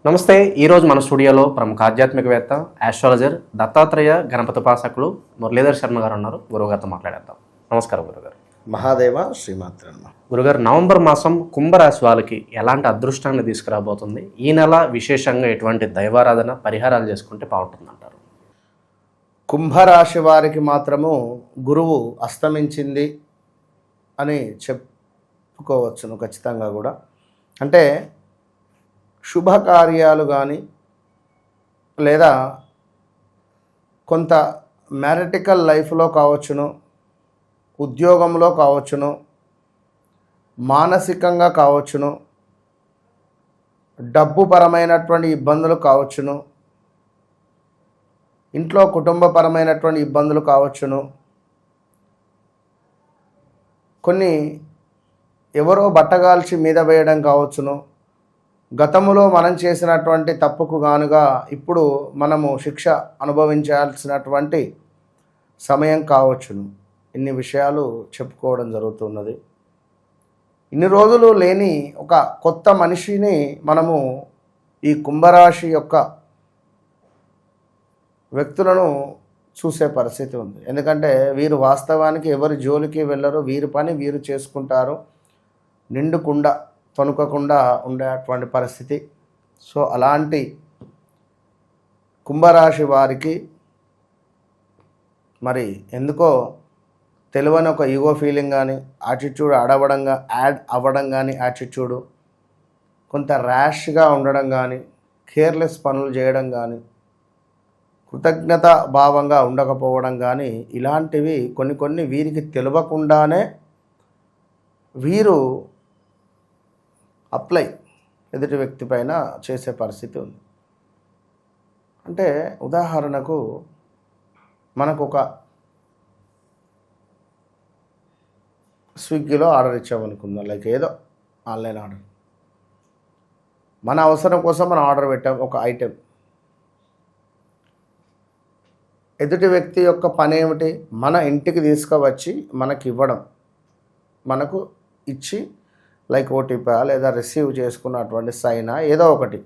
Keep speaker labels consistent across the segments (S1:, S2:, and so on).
S1: నమస్తే. ఈరోజు మన స్టూడియోలో ప్రముఖ ఆధ్యాత్మికవేత్త, ఆస్ట్రాలజర్, దత్తాత్రేయ గణపతిపాసకులు మురళీధర్ శర్మ గారు ఉన్నారు. గురువుగారితో మాట్లాడేద్దాం. నమస్కారం గురుగారు.
S2: మహాదేవ శ్రీమాత్రన్న.
S1: గురుగారు, నవంబర్ మాసం కుంభరాశి వాళ్ళకి ఎలాంటి అదృష్టాన్ని తీసుకురాబోతుంది? ఈ నెల విశేషంగా ఎటువంటి దైవారాధన పరిహారాలు చేసుకుంటే బాగుంటుందంటారు?
S2: కుంభరాశి వారికి మాత్రము గురువు అస్తమించింది అని చెప్పుకోవచ్చును ఖచ్చితంగా కూడా. అంటే శుభకార్యాలు కానీ లేదా కొంత మ్యారిటికల్ లైఫ్లో కావచ్చును, ఉద్యోగంలో కావచ్చును, మానసికంగా కావచ్చును, డబ్బు పరమైనటువంటి ఇబ్బందులు కావచ్చును, ఇంట్లో కుటుంబపరమైనటువంటి ఇబ్బందులు కావచ్చును, కొన్ని ఎవరో బట్టగాల్చి మీద వేయడం కావచ్చును, గతంలో మనం చేసినటువంటి తప్పుకు గానుగా ఇప్పుడు మనము శిక్ష అనుభవించాల్సినటువంటి సమయం కావచ్చును. ఇన్ని విషయాలు చెప్పుకోవడం జరుగుతున్నది. ఇన్ని రోజులు లేని ఒక కొత్త మనిషిని మనము ఈ కుంభరాశి యొక్క వ్యక్తులను చూసే పరిస్థితి ఉంది. ఎందుకంటే వీరు వాస్తవానికి ఎవరి జోలికి వెళ్ళరు, వీరి పని వీరు చేసుకుంటారు, నిండుకుండా తొణుకకుండా ఉండేటువంటి పరిస్థితి. సో అలాంటి కుంభరాశి వారికి మరి ఎందుకో తెలియని ఒక ఈగో ఫీలింగ్ కానీ, యాటిట్యూడ్ యాడ్ అవ్వడం కానీ, యాటిట్యూడు కొంత ర్యాష్గా ఉండడం కానీ, కేర్లెస్ పనులు చేయడం కానీ, కృతజ్ఞత భావంగా ఉండకపోవడం కానీ, ఇలాంటివి కొన్ని వీరికి తెలియకుండానే వీరు అప్లై ఎదుటి వ్యక్తి పైన చేసే పరిస్థితి ఉంది. అంటే ఉదాహరణకు మనకు ఒక స్విగ్గీలో ఆర్డర్ ఇచ్చామనుకుందాం, లైక్ ఏదో ఆన్లైన్ ఆర్డర్, మన అవసరం కోసం మనం ఆర్డర్ పెట్టాం ఒక ఐటెం. ఎదుటి వ్యక్తి యొక్క పని ఏమిటి? మన ఇంటికి తీసుకువచ్చి మనకి ఇవ్వడం, మనకు ఇచ్చి లైక్ ఓటీపీ లేదా రిసీవ్ చేసుకున్నటువంటి సైనా ఏదో ఒకటి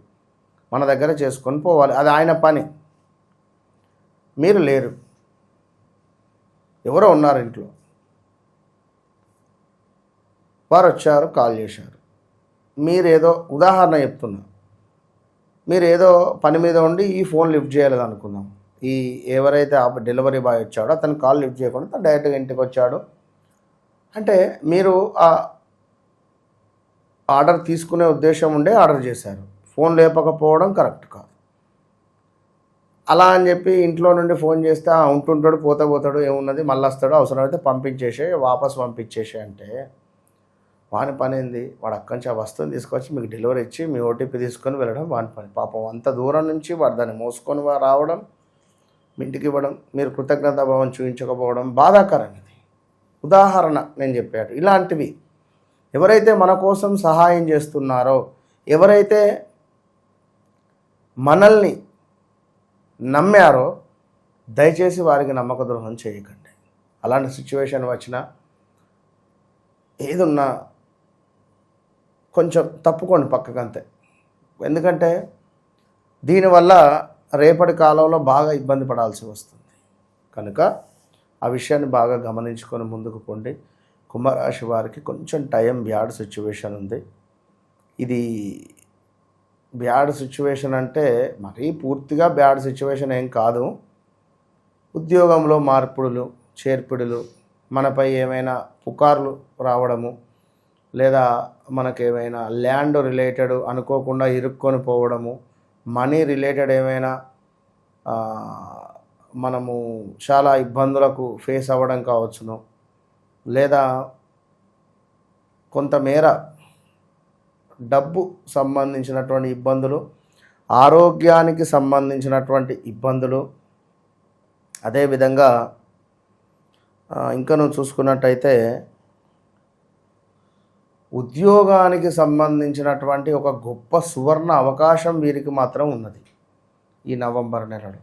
S2: మన దగ్గర చేసుకొని పోవాలి. అది ఆయన పని. మీరు లేరు, ఎవరో ఉన్నారు ఇంట్లో, వారు వచ్చారు, కాల్ చేశారు, మీరేదో ఉదాహరణ చెప్తున్నా, మీరేదో పని మీద ఉండి ఈ ఫోన్ లిఫ్ట్ చేయలేదు అనుకుందాం. ఈ ఎవరైతే డెలివరీ బాయ్ వచ్చాడో అతను కాల్ లిఫ్ట్ చేయకుండా తను డైరెక్ట్గా ఇంటికి వచ్చాడు అంటే మీరు ఆ ఆర్డర్ తీసుకునే ఉద్దేశం ఉండే ఆర్డర్ చేశారు. ఫోన్ లేపకపోవడం కరెక్ట్ కాదు. అలా అని చెప్పి ఇంట్లో నుండి ఫోన్ చేస్తే ఉంటుంటాడు, పోతాడు, ఏమున్నది, మళ్ళీ వస్తాడు, అవసరమైతే వాపస్ పంపించేసే అంటే వాని పని ఏంది? వాడు అక్కడి నుంచి ఆ వస్తువుని తీసుకొచ్చి మీకు డెలివరీ ఇచ్చి మీ ఓటీపీ తీసుకొని వెళ్ళడం వాని పని. పాపం అంత దూరం నుంచి వాడు దాన్ని మోసుకొని రావడం, మీ ఇంటికి ఇవ్వడం, మీరు కృతజ్ఞతా భావం చూపించకపోవడం బాధాకరం. ఇది ఉదాహరణ నేను చెప్పాడు. ఇలాంటివి ఎవరైతే మన కోసం సహాయం చేస్తున్నారో, ఎవరైతే మనల్ని నమ్మారో, దయచేసి వారికి నమ్మక ద్రోహం చేయకండి. అలాంటి సిచ్యువేషన్ వచ్చినా ఏదున్నా కొంచెం తప్పుకోండి పక్కకంతే. ఎందుకంటే దీనివల్ల రేపటి కాలంలో బాగా ఇబ్బంది పడాల్సి వస్తుంది. కనుక ఆ విషయాన్ని బాగా గమనించుకొని ముందుకు పోండి. కుంభరాశి వారికి కొంచెం బ్యాడ్ సిచ్యువేషన్ ఉంది. ఇది బ్యాడ్ సిచ్యువేషన్ అంటే మరీ పూర్తిగా బ్యాడ్ సిచ్యువేషన్ ఏం కాదు. ఉద్యోగంలో మార్పులు, చేర్పుడులు, మనపై ఏమైనా పుకార్లు రావడము, లేదా మనకేమైనా ల్యాండ్ రిలేటెడ్ అనుకోకుండా ఇరుక్కొని పోవడము, మనీ రిలేటెడ్ ఏమైనా మనము చాలా ఇబ్బందులకు ఫేస్ అవ్వడం కావచ్చును, లేదా కొంతమేర డబ్బు సంబంధించినటువంటి ఇబ్బందులు, ఆరోగ్యానికి సంబంధించినటువంటి ఇబ్బందులు, అదేవిధంగా ఇంకా నువ్వు చూసుకున్నట్టయితే ఉద్యోగానికి సంబంధించినటువంటి ఒక గొప్ప సువర్ణ అవకాశం వీరికి మాత్రం ఉన్నది. ఈ నవంబర్ నెలలో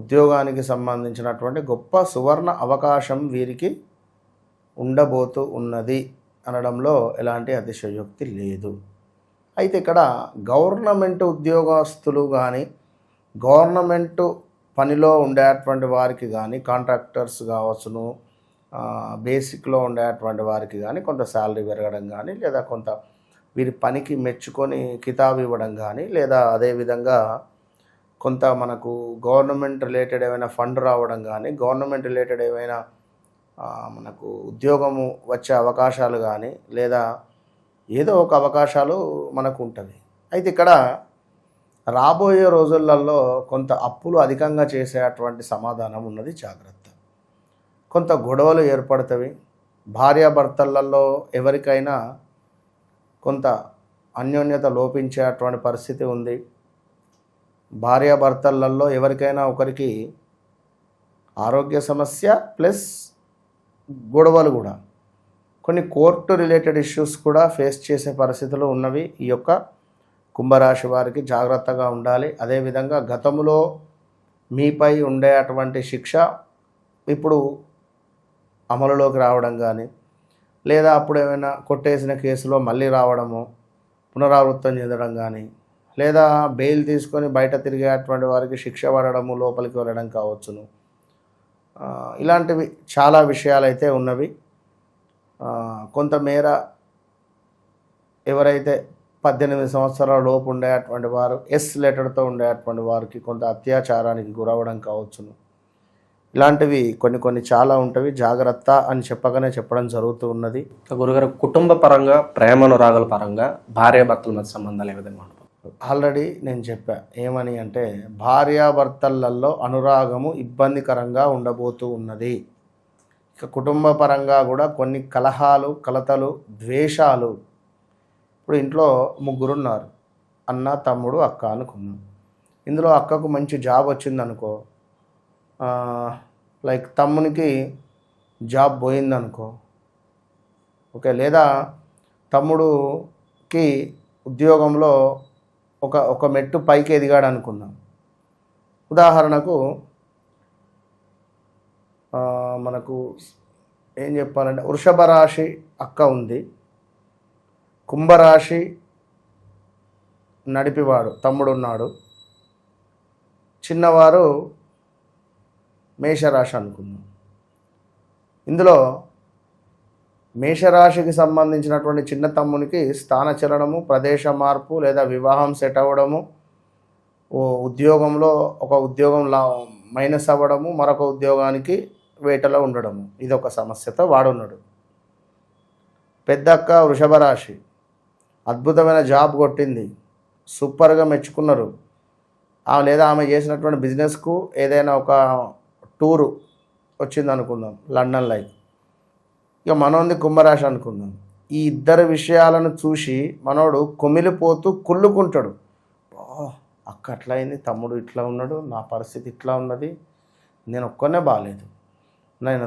S2: ఉద్యోగానికి సంబంధించినటువంటి గొప్ప సువర్ణ అవకాశం వీరికి ఉండబోతూ ఉన్నది అనడంలో ఎలాంటి అతిశయోక్తి లేదు. అయితే ఇక్కడ గవర్నమెంట్ ఉద్యోగస్తులు కానీ గవర్నమెంట్ పనిలో ఉండేటువంటి వారికి కానీ కాంట్రాక్టర్స్ కావచ్చును, బేసిక్లో ఉండేటువంటి వారికి కానీ కొంత శాలరీ పెరగడం కానీ, లేదా కొంత వీరి పనికి మెచ్చుకొని కితాబు ఇవ్వడం కానీ, లేదా అదేవిధంగా కొంత మనకు గవర్నమెంట్ రిలేటెడ్ ఏమైనా ఫండ్ రావడం కానీ, గవర్నమెంట్ రిలేటెడ్ ఏమైనా మనకు ఉద్యోగము వచ్చే అవకాశాలు కానీ, లేదా ఏదో ఒక అవకాశాలు మనకు ఉంటుంది. అయితే ఇక్కడ రాబోయే రోజులలో కొంత అప్పులు అధికంగా చేసేటువంటి సమాధానం ఉన్నది, జాగ్రత్త. కొంత గొడవలు ఏర్పడతాయి. భార్యాభర్తలలో ఎవరికైనా కొంత అన్యోన్యత లోపించేటువంటి పరిస్థితి ఉంది. భార్యాభర్తలలో ఎవరికైనా ఒకరికి ఆరోగ్య సమస్య ప్లస్ గొడవలు కూడా, కొన్ని కోర్టు రిలేటెడ్ ఇష్యూస్ కూడా ఫేస్ చేసే పరిస్థితులు ఉన్నవి. ఈ యొక్క కుంభరాశి వారికి జాగ్రత్తగా ఉండాలి. అదేవిధంగా గతంలో మీపై ఉండేటువంటి శిక్ష ఇప్పుడు అమలులోకి రావడం కానీ, లేదా అప్పుడు ఏమైనా కొట్టేసిన కేసులో మళ్ళీ రావడము, పునరావృతం చెందడం కానీ, లేదా బెయిల్ తీసుకొని బయట తిరిగేటువంటి వారికి శిక్ష పడడము, లోపలికి వెళ్ళడం కావచ్చును. ఇలాంటివి చాలా విషయాలు అయితే ఉన్నవి. కొంతమేర ఎవరైతే 18 సంవత్సరాల లోపు ఉండేటువంటి వారు, ఎస్ లెటర్తో ఉండేటువంటి వారికి కొంత అత్యాచారానికి గురవడం కావచ్చును. ఇలాంటివి కొన్ని చాలా ఉంటవి. జాగ్రత్త అని చెప్పడం జరుగుతూ ఉన్నది.
S1: గురుగారు, కుటుంబ పరంగా, ప్రేమానురాగాల పరంగా భార్యాభర్తల మధ్య సంబంధాలు ఏ విధంగా ఉంటాయి?
S2: ఆల్రెడీ నేను చెప్పా ఏమని అంటే, భార్యాభర్తలలో అనురాగము ఇబ్బందికరంగా ఉండబోతూ ఉన్నది. ఇక కుటుంబ పరంగా కూడా కొన్ని కలహాలు, కలతలు, ద్వేషాలు. ఇప్పుడు ఇంట్లో 3 ఉన్నారు, అన్న, తమ్ముడు, అక్క అనుకున్నాం. ఇందులో అక్కకు మంచి జాబ్ వచ్చిందనుకో, లైక్ తమ్మునికి జాబ్ పోయిందనుకో, ఓకే, లేదా తమ్ముడుకి ఉద్యోగంలో ఒక మెట్టు పైకి ఎదిగాడు అనుకుందాం. ఉదాహరణకు మనకు ఏం చెప్పాలంటే, వృషభ రాశి అక్క ఉంది, కుంభరాశి నడిపివాడు తమ్ముడు ఉన్నాడు, చిన్నవారు మేషరాశి అనుకుందాం. ఇందులో మేషరాశికి సంబంధించినటువంటి చిన్న తమ్మునికి స్థానచలనము, ప్రదేశ మార్పు, లేదా వివాహం సెట్ అవ్వడము, ఉద్యోగంలో ఒక ఉద్యోగం మైనస్ అవ్వడము, మరొక ఉద్యోగానికి వేటలో ఉండడము, ఇదొక సమస్యతో వాడున్నాడు. పెద్దక్క వృషభ రాశి అద్భుతమైన జాబ్ కొట్టింది, సూపర్గా మెచ్చుకున్నారు. లేదా ఆమె చేసినటువంటి బిజినెస్కు ఏదైనా ఒక టూరు వచ్చింది అనుకుందాం, లండన్ లైఫ్. ఇక మనోంది కుంభరాశి అనుకుందాం. ఈ ఇద్దరు విషయాలను చూసి మనోడు కుమిలిపోతూ కుళ్ళుకుంటాడు. అక్క అట్లా అయింది, తమ్ముడు ఇట్లా ఉన్నాడు, నా పరిస్థితి ఇట్లా ఉన్నది, నేను ఒక్కనే బాగాలేదు,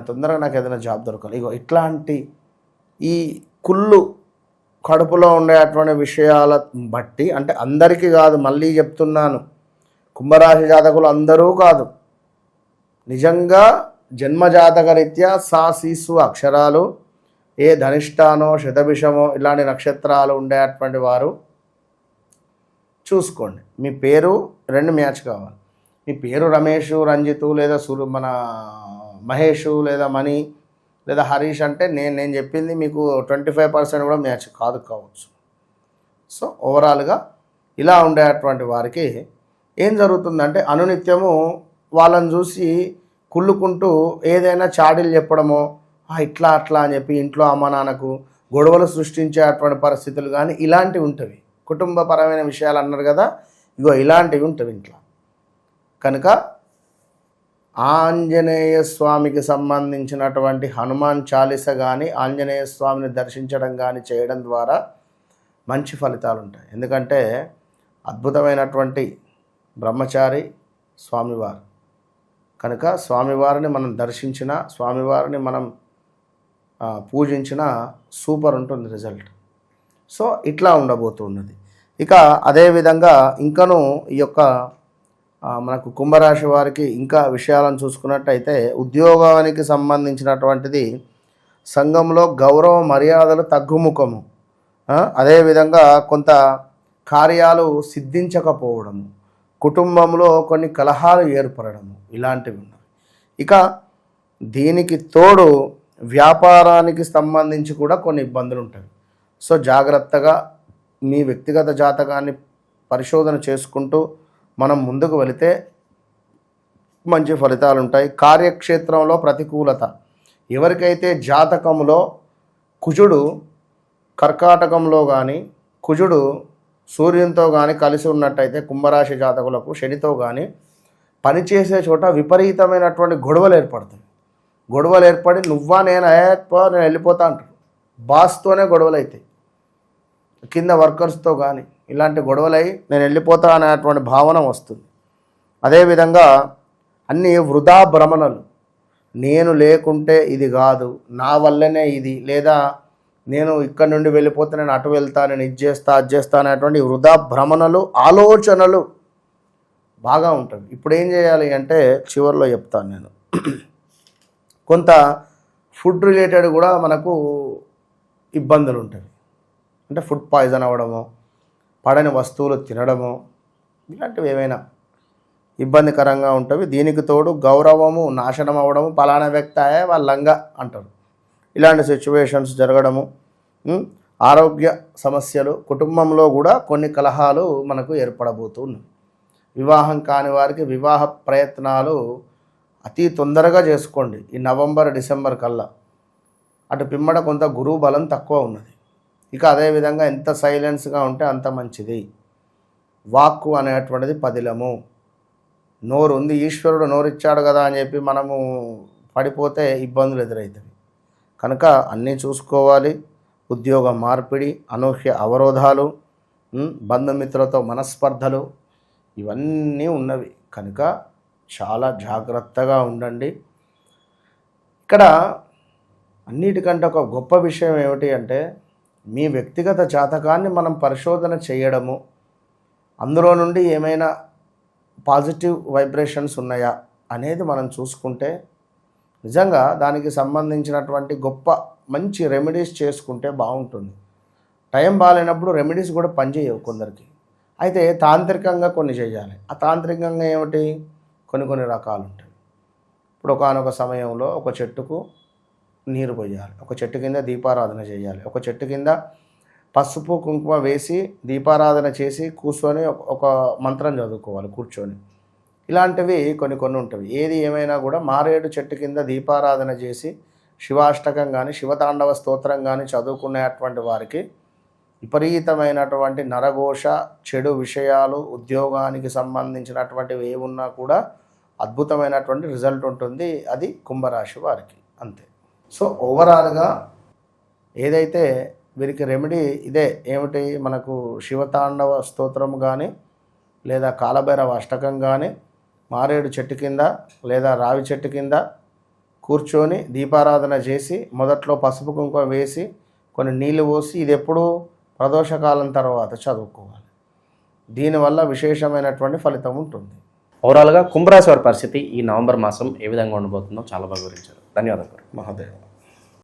S2: తొందరగా నాకు ఏదైనా జాబ్ దొరకాలి. ఇగో ఇట్లాంటి ఈ కుళ్ళు కడుపులో ఉండేటువంటి విషయాల బట్టి, అంటే అందరికీ కాదు, మళ్ళీ చెప్తున్నాను, కుంభరాశి జాతకులు అందరూ కాదు, నిజంగా జన్మజాతక రీత్యా సా సీసు అక్షరాలు, ఏ ధనిష్టానో శతభిషమో ఇలాంటి నక్షత్రాలు ఉండేటువంటి వారు చూసుకోండి. మీ పేరు 2 మ్యాచ్ కావాలి. మీ పేరు రమేష్, రంజితు, లేదా మన మహేష్, లేదా మణి, లేదా హరీష్ అంటే నేను చెప్పింది మీకు 25% కూడా మ్యాచ్ కావచ్చు. సో ఓవరాల్గా ఇలా ఉండేటువంటి వారికి ఏం జరుగుతుందంటే, అనునిత్యము వాళ్ళని చూసి కుళ్ళుకుంటూ ఏదైనా చాడీలు చెప్పడమో, ఇట్లా అట్లా అని చెప్పి ఇంట్లో అమ్మ నాన్నకు గొడవలు సృష్టించేటువంటి పరిస్థితులు కానీ ఇలాంటివి ఉంటవి. కుటుంబపరమైన విషయాలు అన్నారు కదా, ఇగో ఇలాంటివి ఉంటవి ఇంట్లో. కనుక ఆంజనేయ స్వామికి సంబంధించినటువంటి హనుమాన్ చాలీస కానీ, ఆంజనేయ స్వామిని దర్శించడం కానీ చేయడం ద్వారా మంచి ఫలితాలు ఉంటాయి. ఎందుకంటే అద్భుతమైనటువంటి బ్రహ్మచారి స్వామివారు కనుక స్వామివారిని మనం దర్శించిన, స్వామివారిని మనం పూజించిన సూపర్ ఉంటుంది రిజల్ట్. సో ఇట్లా ఉండబోతున్నది. ఇక అదేవిధంగా ఇంకను ఈ యొక్క మనకు కుంభరాశి వారికి ఇంకా విషయాలను చూసుకున్నట్టయితే, ఉద్యోగానికి సంబంధించినటువంటిది సంఘంలో గౌరవ మర్యాదలు తగ్గుముఖము, అదేవిధంగా కొంత కార్యాలు సిద్ధించకపోవడము, కుటుంబంలో కొన్ని కలహాలు ఏర్పడము, ఇలాంటివి ఉన్నాయి. ఇక దీనికి తోడు వ్యాపారానికి సంబంధించి కూడా కొన్ని ఇబ్బందులు ఉంటాయి. సో జాగ్రత్తగా మీ వ్యక్తిగత జాతకాన్ని పరిశోధన చేసుకుంటూ మనం ముందుకు వెళితే మంచి ఫలితాలు ఉంటాయి. కార్యక్షేత్రంలో ప్రతికూలత, ఎవరికైతే జాతకంలో కుజుడు కర్కాటకంలో కానీ కుజుడు సూర్యునితో కానీ కలిసి ఉన్నట్టయితే కుంభరాశి జాతకులకు శనితో కానీ పనిచేసే చోట విపరీతమైనటువంటి గొడవలు ఏర్పడతాయి. గొడవలు ఏర్పడి నువ్వా నేను నేను వెళ్ళిపోతా అంటారు. బాస్తోనే గొడవలు అవుతాయి, కింద వర్కర్స్తో కానీ ఇలాంటి గొడవలై నేను వెళ్ళిపోతా అనేటువంటి భావన వస్తుంది. అదేవిధంగా అన్నీ వృధా భ్రమణలు, నేను లేకుంటే ఇది కాదు, నా వల్లనే ఇది, లేదా నేను ఇక్కడ నుండి వెళ్ళిపోతే నేను అటు వెళ్తా, నేను ఇది చేస్తా అది చేస్తా అనేటువంటి వృధా భ్రమణలు, ఆలోచనలు బాగా ఉంటుంది. ఇప్పుడు ఏం చేయాలి అంటే చివరిలో చెప్తాను నేను. కొంత ఫుడ్ రిలేటెడ్ కూడా మనకు ఇబ్బందులు ఉంటాయి. అంటే ఫుడ్ పాయిజన్ అవ్వడము, పడని వస్తువులు తినడము, ఇలాంటివి ఏమైనా ఇబ్బందికరంగా ఉంటుంది. దీనికి తోడు గౌరవము నాశనం అవ్వడము, పలానా వ్యక్తి వాళ్ళంగా అంటారు, ఇలాంటి సిచ్యువేషన్స్ జరగడము, ఆరోగ్య సమస్యలు, కుటుంబంలో కూడా కొన్ని కలహాలు మనకు ఏర్పడబోతున్నాయి. వివాహం కాని వారికి వివాహ ప్రయత్నాలు అతి తొందరగా చేసుకోండి ఈ నవంబర్ డిసెంబర్ కల్లా. అటు పిమ్మట కొంత గురువు బలం తక్కువ ఉన్నది. ఇక అదేవిధంగా ఎంత సైలెన్స్గా ఉంటే అంత మంచిది. వాక్కు అనేటువంటిది పదిలము. నోరు ఉంది, ఈశ్వరుడు నోరిచ్చాడు కదా అని చెప్పి మనము పడిపోతే ఇబ్బందులు ఎదురవుతాయి. కనుక అన్నీ చూసుకోవాలి. ఉద్యోగ మార్పిడి, అనూహ్య అవరోధాలు, బంధుమిత్రులతో మనస్పర్ధలు, ఇవన్నీ ఉన్నవి. కనుక చాలా జాగ్రత్తగా ఉండండి. ఇక్కడ అన్నిటికంటే ఒక గొప్ప విషయం ఏమిటి అంటే మీ వ్యక్తిగత జాతకాన్ని మనం పరిశోధన చేయడము, అందులో నుండి ఏమైనా పాజిటివ్ వైబ్రేషన్స్ ఉన్నాయా అనేది మనం చూసుకుంటే నిజంగా దానికి సంబంధించినటువంటి గొప్ప మంచి రెమెడీస్ చేసుకుంటే బాగుంటుంది. టైం బాగాలేనప్పుడు రెమెడీస్ కూడా పనిచేయవు కొందరికి. అయితే తాంత్రికంగా కొన్ని చేయాలి. ఆ తాంత్రికంగా ఏమిటి, కొన్ని రకాలు ఉంటాయి. ఇప్పుడు ఒకానొక సమయంలో ఒక చెట్టుకు నీరు పోయాలి, ఒక చెట్టు కింద దీపారాధన చేయాలి, ఒక చెట్టు కింద పసుపు కుంకుమ వేసి దీపారాధన చేసి కూర్చొని ఒక మంత్రం చదువుకోవాలి కూర్చొని. ఇలాంటివి కొన్ని ఉంటాయి. ఏది ఏమైనా కూడా మారేడు చెట్టు కింద దీపారాధన చేసి శివాష్టకం కానీ శివతాండవ స్తోత్రం కానీ చదువుకునేటువంటి వారికి విపరీతమైనటువంటి నరఘోష, చెడు విషయాలు, ఉద్యోగానికి సంబంధించినటువంటివి ఏమున్నా కూడా అద్భుతమైనటువంటి రిజల్ట్ ఉంటుంది. అది కుంభరాశి వారికి. అంతే. సో ఓవరాల్గా ఏదైతే వీరికి రెమెడీ ఇదే ఏమిటి, మనకు శివతాండవ స్తోత్రం కానీ లేదా కాలభైరవ అష్టకం కానీ మారేడు చెట్టు కింద లేదా రావి చెట్టు కింద కూర్చొని దీపారాధన చేసి మొదట్లో పసుపు కుంకుమ వేసి కొన్ని నీళ్ళు పోసి, ఇది ఎప్పుడు ప్రదోషకాలం తర్వాత చదువుకోవాలి. దీనివల్ల విశేషమైనటువంటి ఫలితం ఉంటుంది.
S1: ఓవరాల్గా కుంభరాశి వారి పరిస్థితి ఈ నవంబర్ మాసం ఏ విధంగా ఉండబోతుందో చాలా బాగా వివరించారు. ధన్యవాదాలు.
S2: మహోదయ.